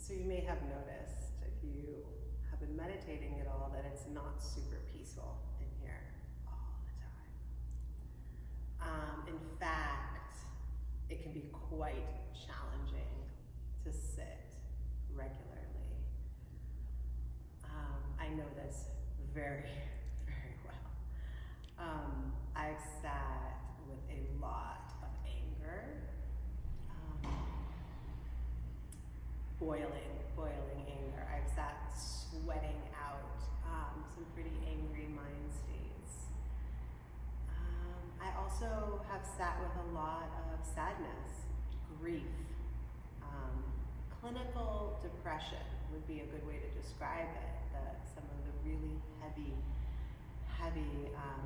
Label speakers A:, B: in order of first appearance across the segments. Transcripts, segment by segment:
A: So you may have noticed, if you have been meditating at all, that it's not super peaceful in here all the time. In fact, it can be quite challenging to sit regularly. I know this very, very well. I've sat with a lot of anger, boiling anger. I've sat sweating out some pretty angry mind states. I also have sat with a lot of sadness, grief. Clinical depression would be a good way to describe it. Some of the really heavy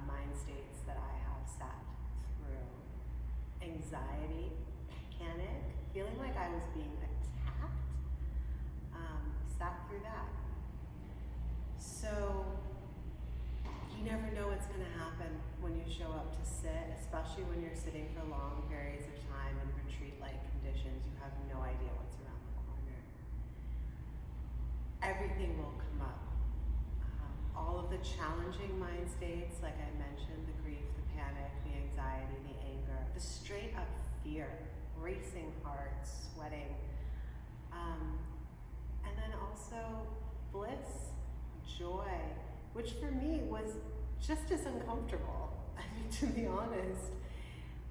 A: mind states that I have sat through. Anxiety, panic, feeling like I was being attacked. Sat through that. So you never know what's going to happen when you show up to sit, especially when you're sitting for long periods of time in retreat-like conditions. You have no idea what's around the corner. Everything will come up. All of the challenging mind states, like I mentioned, the grief, the panic, the anxiety, the anger, the straight up fear, racing heart, sweating, and then also bliss, joy, which for me was just as uncomfortable. I mean, to be honest,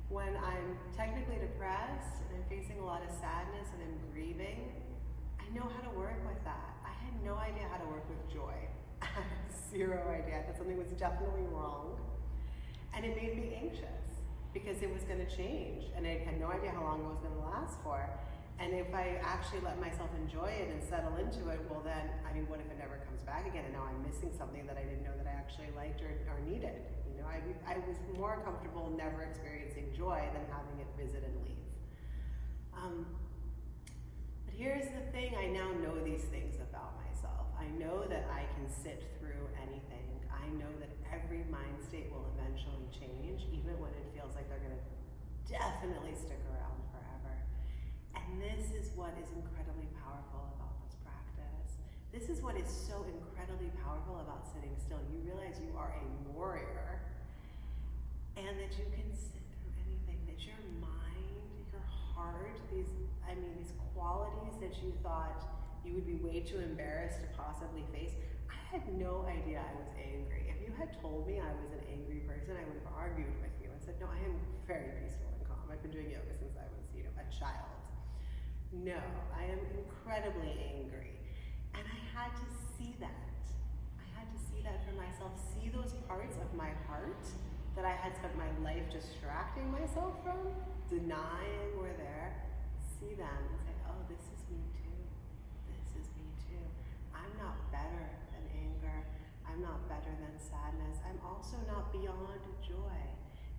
A: when I'm technically depressed and I'm facing a lot of sadness and I'm grieving, I know how to work with that. I had no idea how to work with joy. I had zero idea that something was definitely wrong. And it made me anxious because it was going to change and I had no idea how long it was going to last for. And if I actually let myself enjoy it and settle into it, well then, I mean, what if it never comes back again and now I'm missing something that I didn't know that I actually liked or needed? You know, I was more comfortable never experiencing joy than having it visit and leave. But here's the thing, I now know these things about myself. I know that I can sit through anything. I know that every mind state will eventually change, even when it feels like they're gonna definitely stick around forever. And this is what is incredibly powerful about this practice. This is what is so incredibly powerful about sitting still. You realize you are a warrior and that you can sit through anything, that your mind, your heart, these qualities that you thought you would be way too embarrassed to possibly face. I had no idea I was angry. If you had told me I was an angry person, I would have argued with you and said, no, I am very peaceful and calm. I've been doing yoga since I was, a child. No, I am incredibly angry. And I had to see that. I had to see that for myself, see those parts of my heart that I had spent my life distracting myself from, denying were there, see them and say, oh, this is me too. This is me too. I'm not better than anger. I'm not better than sadness. I'm also not beyond joy.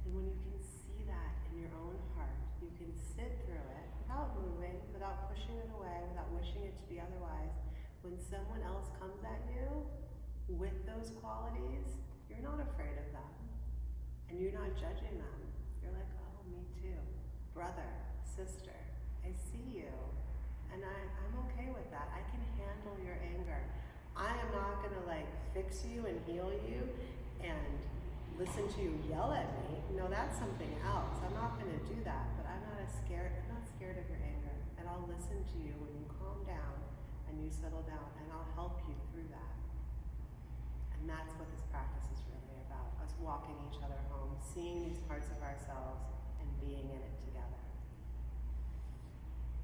A: And when you can see that in your own heart, you can sit through it without moving, without pushing it away, without wishing it to be otherwise. When someone else comes at you with those qualities, you're not afraid of them. And you're not judging them. You're like, oh, me too. Brother, sister, I see you. And I'm okay with that. I can handle your anger. I am not gonna fix you and heal you and listen to you yell at me. No, that's something else. I'm not gonna do that, but I'm not scared of your anger. And I'll listen to you when you calm down and you settle down, and I'll help you through that. And that's what this practice is really about, us walking each other home, seeing these parts of ourselves and being in it together.